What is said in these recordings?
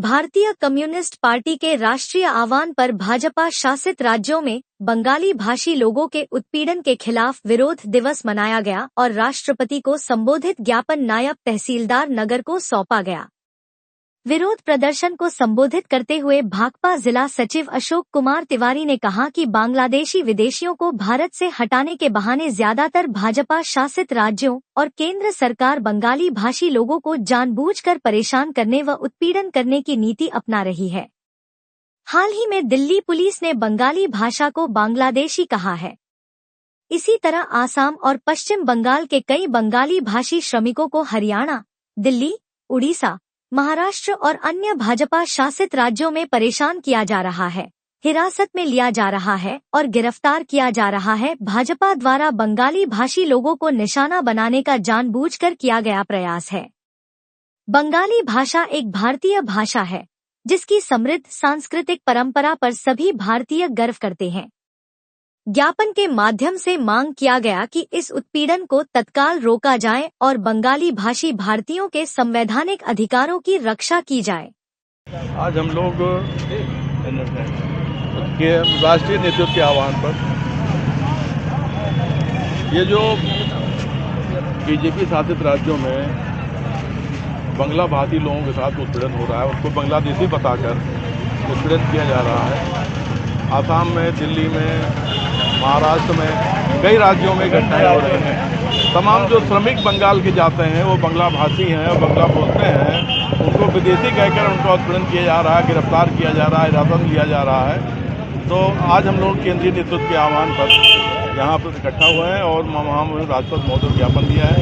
भारतीय communist party के राष्ट्रीय आह्वान पर भाजपा शासित राज्यों में बंगाली भाषी लोगों के उत्पीड़न के खिलाफ विरोध दिवस मनाया गया और राष्ट्रपति को संबोधित ज्ञापन नायब तहसीलदार नगर को सौंपा गया। विरोध प्रदर्शन को संबोधित करते हुए भाकपा जिला सचिव अशोक कुमार तिवारी ने कहा कि बांग्लादेशी विदेशियों को भारत से हटाने के बहाने ज्यादातर भाजपा शासित राज्यों और केंद्र सरकार बंगाली भाषी लोगों को जानबूझकर परेशान करने व उत्पीड़न करने की नीति अपना रही है। हाल ही में दिल्ली पुलिस ने बंगाली भाषा को बांग्लादेशी कहा है। इसी तरह आसाम और पश्चिम बंगाल के कई बंगाली भाषी श्रमिकों को हरियाणा, दिल्ली, उड़ीसा, महाराष्ट्र और अन्य भाजपा शासित राज्यों में परेशान किया जा रहा है, हिरासत में लिया जा रहा है और गिरफ्तार किया जा रहा है। भाजपा द्वारा बंगाली भाषी लोगों को निशाना बनाने का जानबूझकर किया गया प्रयास है। बंगाली भाषा एक भारतीय भाषा है जिसकी समृद्ध सांस्कृतिक परंपरा पर सभी भारतीय गर्व करते हैं। ज्ञापन के माध्यम से मांग किया गया कि इस उत्पीड़न को तत्काल रोका जाए और बंगाली भाषी भारतीयों के संवैधानिक अधिकारों की रक्षा की जाए। आज हम लोग के राष्ट्रीय नेतृत्व के आह्वान पर ये जो बीजेपी शासित राज्यों में बंगला भाषी लोगों के साथ उत्पीड़न हो रहा है, उसको बांग्लादेशी बताकर उत्पीड़न किया जा रहा है। आसाम में, दिल्ली में, महाराष्ट्र में, कई राज्यों में घटनाएं हो रही हैं। तमाम जो श्रमिक बंगाल के जाते हैं वो बंगला भाषी हैं और बंगला बोलते हैं, उनको विदेशी कहकर उनका उत्पीड़न किया जा रहा है, गिरफ्तार किया जा रहा है, हिरासत लिया जा रहा है। तो आज हम लोग केंद्रीय नेतृत्व के आह्वान पर यहाँ पर इकट्ठा हुए हैं और वहाँ राष्ट्रपति महोदय को ज्ञापन दिए हैं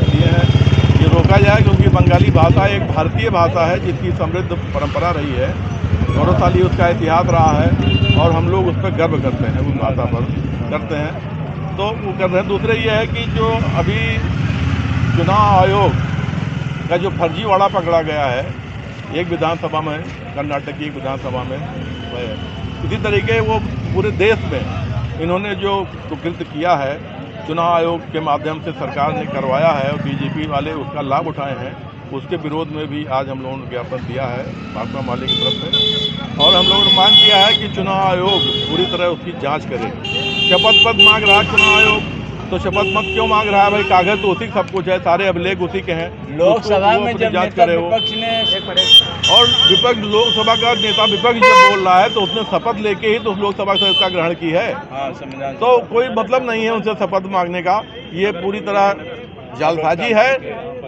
ये रोका जाए, क्योंकि बंगाली भाषा एक भारतीय भाषा है जिसकी समृद्ध परंपरा रही है, गौरवशाली उसका इतिहास रहा है और हम लोग उस पर गर्व करते हैं, उस भाषा पर करते हैं। तो वो कर रहे हैं। दूसरे ये है कि जो अभी चुनाव आयोग का जो फर्जीवाड़ा पकड़ा गया है एक विधानसभा में, कर्नाटक की एक विधानसभा में, इसी तरीके वो पूरे देश में इन्होंने जो कुकृत्य किया है चुनाव आयोग के माध्यम से सरकार ने करवाया है और बीजेपी वाले उसका लाभ उठाए हैं, उसके विरोध में भी आज हम लोगों ने ज्ञापन दिया है भाकपा माले की तरफ से। और हम लोगों ने मांग किया है कि चुनाव आयोग पूरी तरह उसकी जांच करे। शपथ पत्र मांग रहा है चुनाव आयोग, तो शपथ पत्र क्यों मांग रहा है भाई? कागज तो उसी सब कुछ है, सारे अभिलेख उसी के हैं। लोकसभा में जब जांच करे हो और विपक्ष, लोकसभा का नेता विपक्ष जब बोल रहा है तो उसने शपथ लेके ही तो लोकसभा सदस्यता ग्रहण की है। तो कोई मतलब नहीं है उनसे शपथ मांगने का। ये पूरी तरह जालसाजी है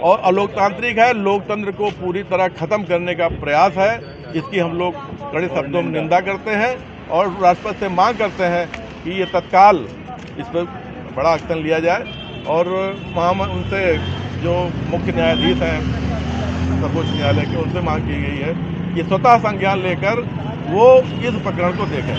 और अलोकतांत्रिक है। लोकतंत्र को पूरी तरह खत्म करने का प्रयास है, जिसकी हम लोग कड़े शब्दों में निंदा करते हैं और राष्ट्रपति से मांग करते हैं कि ये तत्काल इस पर बड़ा एक्शन लिया जाए। और वहाँ उनसे जो मुख्य न्यायाधीश हैं सर्वोच्च न्यायालय के, उनसे मांग की गई है कि स्वतः संज्ञान लेकर वो इस प्रकरण को देखें।